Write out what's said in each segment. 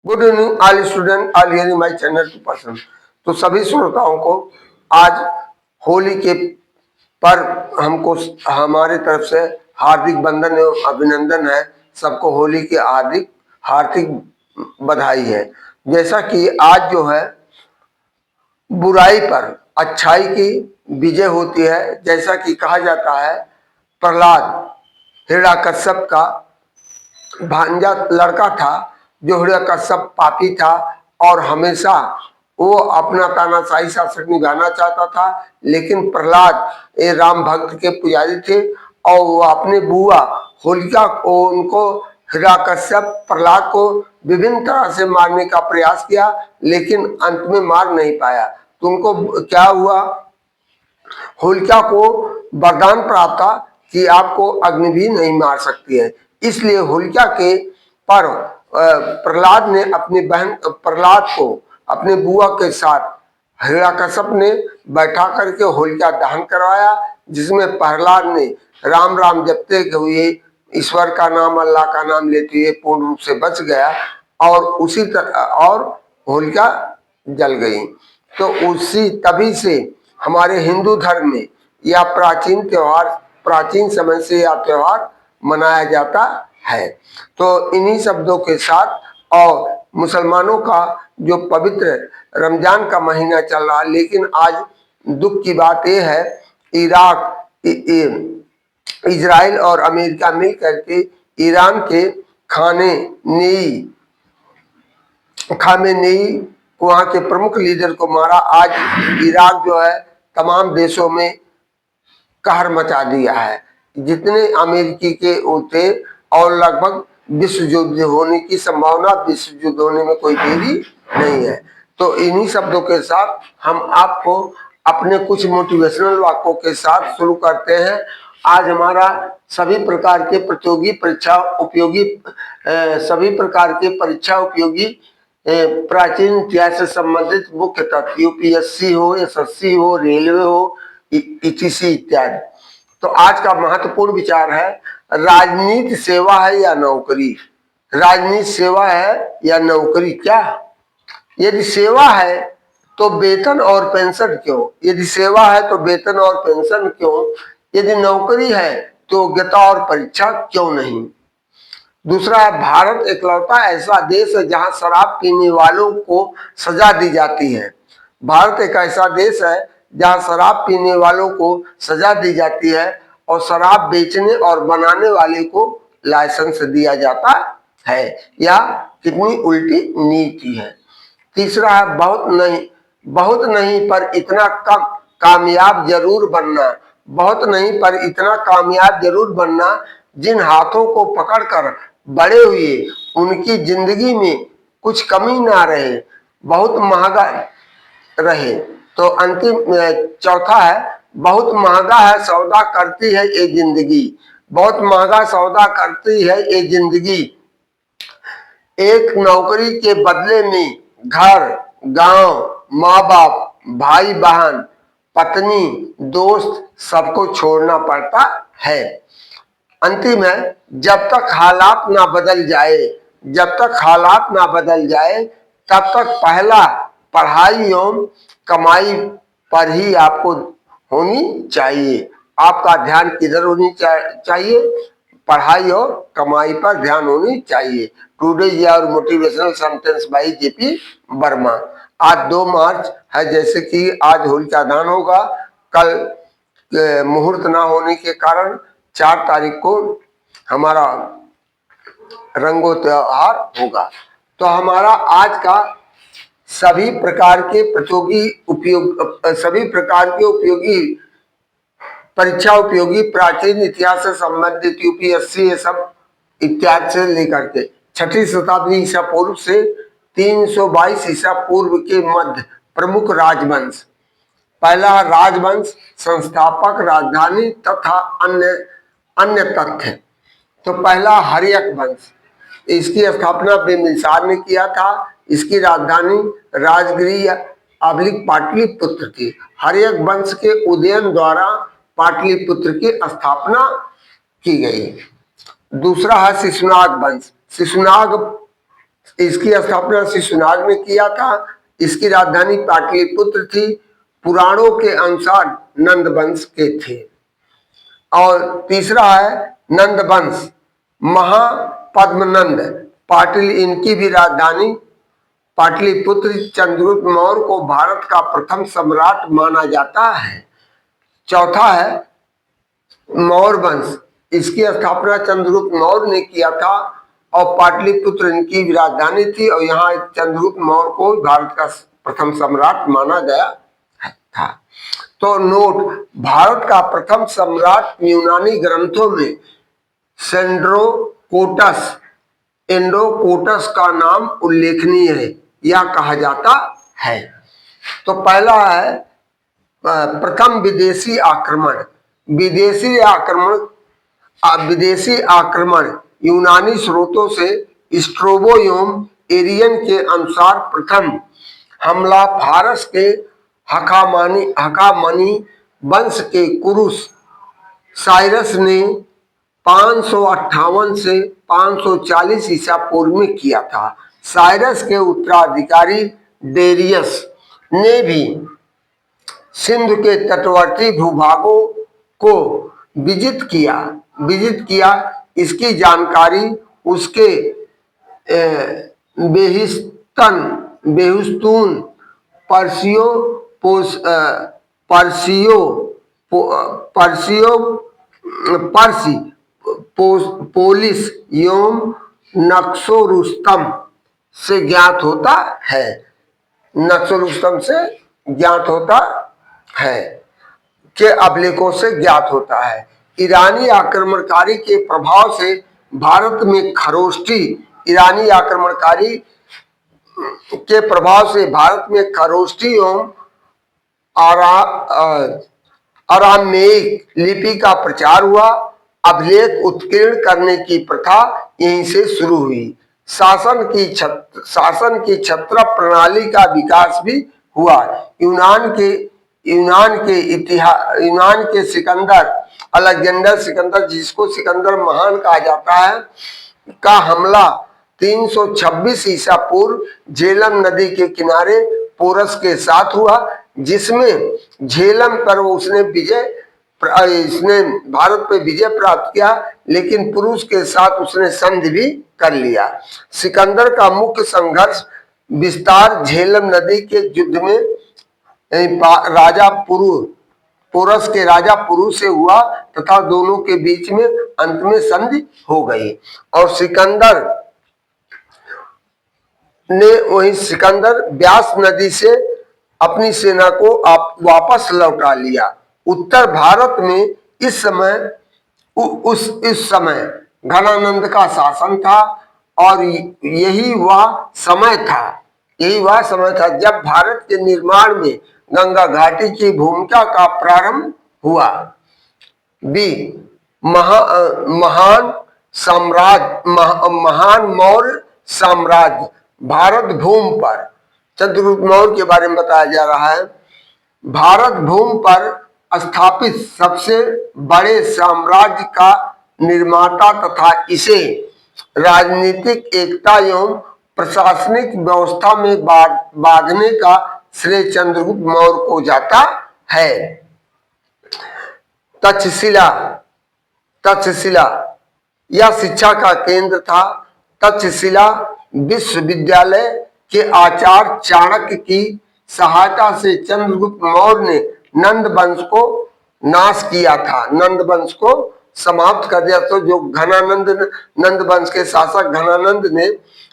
Good evening all student all hearing my channel to person. तो सभी श्रोताओं को आज होली के पर हमको हमारे तरफ से हार्दिक वंदन एवं अभिनंदन है। सबको होली की हार्दिक हार्दिक बधाई है। जैसा कि आज जो है बुराई पर अच्छाई की विजय होती है। जैसा कि कहा जाता है प्रहलाद हिरण्यकश्यप का भांजा लड़का था जो हिरण्यकश्यप पापी था और हमेशा वो अपना तानाशाही शासक निभाना चाहता था। लेकिन प्रहलाद ये राम भक्त के पुजारी थे और वो अपने बुआ होलिका को उनको हिरण्यकश्यप प्रहलाद को विभिन्न तरह से मारने का प्रयास किया, लेकिन अंत में मार नहीं पाया। तो उनको क्या हुआ, होलिका को वरदान प्राप्त था कि आपको अग्नि भी नहीं मार सकती है। इसलिए होलिका के पर प्रहलाद ने अपनी बहन प्रहलाद को अपने बुआ के साथ हिरण्यकश्यप ने बैठा करके होलिका दहन करवाया, जिसमें प्रहलाद ने राम राम जपते हुए ईश्वर का नाम अल्लाह का नाम लेते हुए पूर्ण रूप से बच गया और उसी और होलिका जल गई। तो उसी तभी से हमारे हिंदू धर्म में यह प्राचीन समय से यह त्योहार मनाया जाता है। तो इन्हीं शब्दों के साथ और मुसलमानों का जो पवित्र रमजान का महीना चल रहा, लेकिन आज दुख की बात यह है इजराइल और अमेरिका मिल करके ईरान के खामेनेई वहां के प्रमुख लीडर को मारा। आज इराक जो है तमाम देशों में कहर मचा दिया है। जितने अमेरिकी के थे और लगभग विश्व युद्ध होने की संभावना, विश्व युद्ध होने में कोई देरी नहीं है। तो इन्हीं शब्दों के साथ हम आपको अपने कुछ मोटिवेशनल वाक्यों के साथ शुरू करते हैं। आज हमारा सभी प्रकार के परीक्षा उपयोगी प्राचीन इतिहास से संबंधित मुख्य तथ्य यूपीएससी हो, एसएससी हो, रेलवे हो, ईटीसी इत्यादि। तो आज का महत्वपूर्ण विचार है, राजनीति सेवा है या नौकरी? राजनीति सेवा है या नौकरी? क्या यदि सेवा है तो वेतन और पेंशन क्यों? यदि सेवा है तो वेतन और पेंशन क्यों? यदि नौकरी है तो योग्यता और परीक्षा क्यों नहीं? दूसरा है, भारत इकलौता ऐसा देश है जहां शराब पीने वालों को सजा दी जाती है। भारत एक ऐसा देश है जहां शराब पीने वालों को सजा दी जाती है और शराब बेचने और बनाने वाले को लाइसेंस दिया जाता है। यह कितनी उल्टी नीति है। तीसरा है, बहुत नहीं पर इतना कामयाब जरूर बनना। बहुत नहीं पर इतना कामयाब जरूर बनना, जिन हाथों को पकड़कर बड़े हुए उनकी जिंदगी में कुछ कमी ना रहे, बहुत महंगा रहे। तो अंतिम चौथा है, बहुत महंगा है सौदा करती है ये जिंदगी। बहुत महंगा सौदा करती है ये जिंदगी। एक नौकरी के बदले में घर, गांव, माँ बाप, भाई बहन, पत्नी, दोस्त सबको छोड़ना पड़ता है। अंतिम है, जब तक हालात ना बदल जाए तब तक पहला पढ़ाई एवं कमाई पर ही आपको होनी चाहिए। आपका ध्यान किधर होनी चाहिए? पढ़ाई और कमाई पर ध्यान होनी चाहिए। Today your motivational sentence by JP Verma. आज 2 मार्च है, जैसे कि आज होलिका दहन होगा। कल मुहूर्त ना होने के कारण 4 तारीख को हमारा रंगो त्योहार होगा। तो हमारा आज का सभी प्रकार के उपयोगी परीक्षा उपयोगी प्राचीन इतिहास से संबंधित यूपीएससी ये सब इत्यादि से लेकर के 6ठी शताब्दी ईसा पूर्व से 322 ईसा पूर्व के मध्य प्रमुख राजवंश। पहला राजवंश, संस्थापक, राजधानी तथा अन्य तथ्य। तो पहला हर्यक वंश, इसकी स्थापना बिंबिसार ने किया था। इसकी राजधानी राजगृह पाटलिपुत्र थी। हर्यक वंश के उदयन द्वारा पाटलिपुत्र की स्थापना की गई। दूसरा है शिशुनाग वंश। शिशुनाग इसकी स्थापना शिशुनाग ने किया था। इसकी राजधानी पाटलिपुत्र थी। पुराणों के अनुसार नंद वंश के थे। और तीसरा है नंद वंश, महापद्मनंद पाटिल, इनकी भी राजधानी पाटलिपुत्र। चंद्रगुप्त मौर्य को भारत का प्रथम सम्राट माना जाता है। चौथा है मौर्य वंश, इसकी स्थापना चंद्रगुप्त मौर्य ने किया था और पाटलिपुत्र इनकी राजधानी थी और यहाँ चंद्रगुप्त मौर्य को भारत का प्रथम सम्राट माना गया था। तो नोट, भारत का प्रथम सम्राट यूनानी ग्रंथों में एंड्रोकोटस का नाम उल्लेखनीय है या कहा जाता है। तो पहला है प्रथम विदेशी आक्रमण। विदेशी आक्रमण यूनानी स्रोतों से स्ट्रोबो एवं एरियन के अनुसार प्रथम हमला फारस के हकामनी वंश के कुरुस साइरस ने 558 से 540 ईसा पूर्व में किया था। साइरस के उत्तराधिकारी डेरियस ने भी सिंधु के तटवर्ती भूभागों को विजित किया। इसकी जानकारी उसके बेहुस्तून पोलिस एवं नक्शो रुस्तम से ज्ञात होता है। के अभिलेखों से ज्ञात होता है। ईरानी आक्रमणकारी के प्रभाव से भारत में खरोष्ठी एवं अरामेइक लिपि का प्रचार हुआ। अभिलेख उत्कीर्ण करने की प्रथा यहीं से शुरू हुई। शासन की छत्र प्रणाली का विकास भी हुआ। यूनान के सिकंदर, अलेक्जेंडर सिकंदर, जिसको सिकंदर महान कहा जाता है, का हमला 326 ईसा पूर्व झेलम नदी के किनारे पोरस के साथ हुआ, जिसमें झेलम पर इसने भारत पे विजय प्राप्त किया, लेकिन पुरुष के साथ उसने संधि भी कर लिया। सिकंदर का मुख्य संघर्ष विस्तार झेलम नदी के युद्ध में पोरस के राजा पुरु से हुआ तथा दोनों के बीच में अंत में संधि हो गई। और सिकंदर व्यास नदी से अपनी सेना को वापस लौटा लिया। उत्तर भारत में इस समय घनानंद का शासन था और यही वह समय था जब भारत के निर्माण में गंगा घाटी की भूमिका का प्रारंभ हुआ। महान मौर्य साम्राज्य भारत भूमि पर, चंद्रगुप्त मौर्य के बारे में बताया जा रहा है, भारत भूमि पर स्थापित सबसे बड़े साम्राज्य का निर्माता तथा इसे राजनीतिक एकता एवं प्रशासनिक व्यवस्था में बांधने का श्रेय चंद्रगुप्त मौर्य को जाता है। तक्षशिला यह शिक्षा का केंद्र था। तक्षशिला विश्वविद्यालय के आचार्य चाणक्य की सहायता से चंद्रगुप्त मौर्य ने नंद वंश को नाश किया था, नंद वंश को समाप्त कर दिया। तो जो नंद वंश के शासक घनानंद ने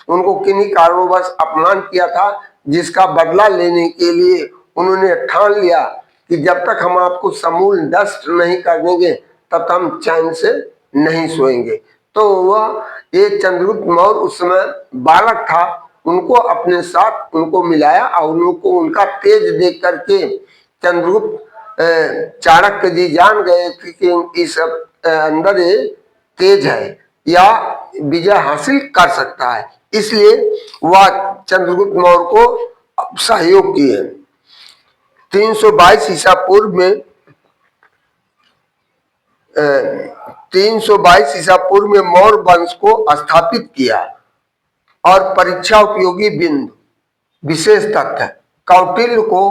उनको किन्हीं कारणोंवश अपमान किया था, जिसका बदला लेने के लिए उन्होंने ठान लिया कि जब तक हम आपको समूल नष्ट नहीं कर देंगे तब तक हम चैन से नहीं सोएंगे। तो वह एक चंद्रगुप्त मौर्य उस समय बालक था, उनको अपने साथ उनको मिलाया और उनको उनका तेज देख करके चंद्रगुप्त चाणक्य जी जान गए कि इस अंदर तेज है या विजय हासिल कर सकता है, इसलिए वह चंद्रगुप्त मौर्य को सहयोग किए। 322 ईसा पूर्व में 322 ईसा पूर्व में मौर्य वंश को स्थापित किया और परीक्षा उपयोगी बिंदु। विशेष तथ्य, कौटिल्य को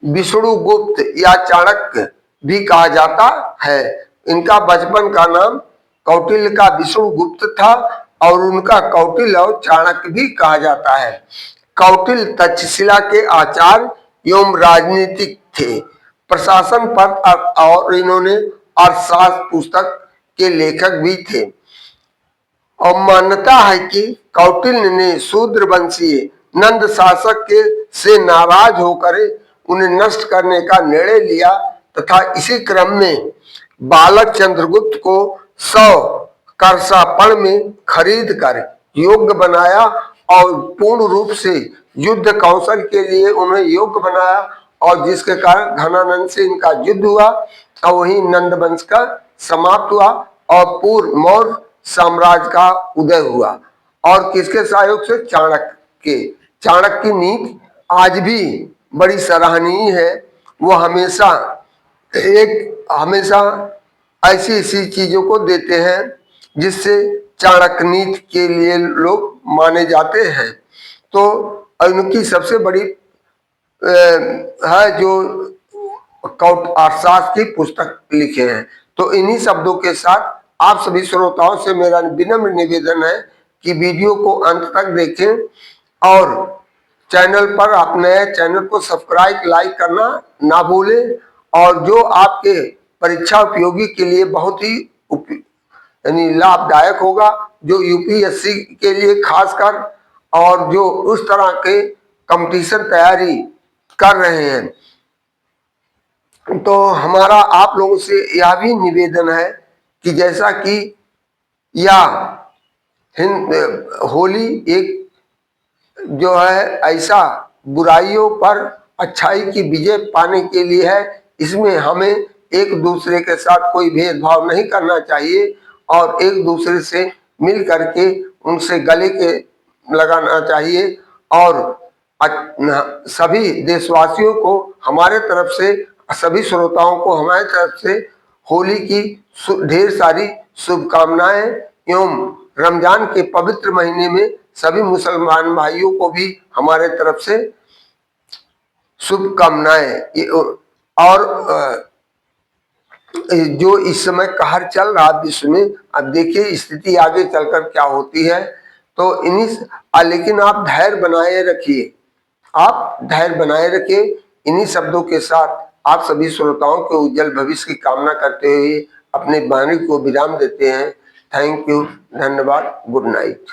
विष्णुगुप्त या चाणक्य भी कहा जाता है। इनका बचपन का नाम कौटिल्य का विष्णुगुप्त था और उनका कौटिल्य और चाणक्य भी कहा जाता है। कौटिल्य तक्षशिला के आचार्य एवं राजनीतिक थे, प्रशासन पद और इन्होंने अर्थशास्त्र पुस्तक के लेखक भी थे। और मान्यता है कि कौटिल्य ने शूद्र वंशीय नंद शासक के से नाराज होकर उन्हें नष्ट करने का निर्णय लिया तथा इसी क्रम में बालक चंद्रगुप्त को 100 करसापण में खरीद कर योग्य बनाया और पूर्ण रूप से युद्ध कौशल के लिए उन्हें योग्य बनाया, और जिसके कारण घनानंद से इनका युद्ध हुआ और वही नंद वंश का समाप्त हुआ और पूर्व मौर्य साम्राज्य का उदय हुआ। और किसके सहयोग से? चाणक्य के। चाणक्य की नीति आज भी बड़ी सराहनीय है। वो हमेशा ऐसी ऐसी चीजों को देते हैं जिससे चाणक्य नीति के लिए लोग माने जाते हैं। तो उनकी सबसे बड़ी है जो अर्थशास्त्र की पुस्तक लिखे हैं। तो इन्हीं शब्दों के साथ आप सभी श्रोताओं से मेरा विनम्र निवेदन है कि वीडियो को अंत तक देखें और चैनल पर आप नए चैनल को सब्सक्राइब लाइक करना ना भूलें। और जो आपके परीक्षा उपयोगी के लिए बहुत ही यानी लाभदायक होगा, जो यूपीएससी के लिए खासकर और जो उस तरह के कंपटीशन तैयारी कर रहे हैं, तो हमारा आप लोगों से यह भी निवेदन है कि जैसा कि होली एक जो है ऐसा बुराइयों पर अच्छाई की विजय पाने के लिए है। इसमें हमें एक दूसरे के साथ कोई भेदभाव नहीं करना चाहिए और एक दूसरे से मिल करके उनसे गले के लगाना चाहिए। और सभी देशवासियों को हमारे तरफ से, सभी श्रोताओं को हमारे तरफ से होली की ढेर सारी शुभकामनाएं एवं रमजान के पवित्र महीने में सभी मुसलमान भाइयों को भी हमारे तरफ से शुभकामनाएं। और जो इस समय कहर चल रहा विश्व में, अब देखिए स्थिति आगे चलकर क्या होती है। तो लेकिन आप धैर्य बनाए रखिए, आप धैर्य बनाए रखिए। इन्हीं शब्दों के साथ आप सभी श्रोताओं के उज्जवल भविष्य की कामना करते हुए अपने वाणी को विराम देते हैं। थैंक यू, धन्यवाद, गुड नाइट।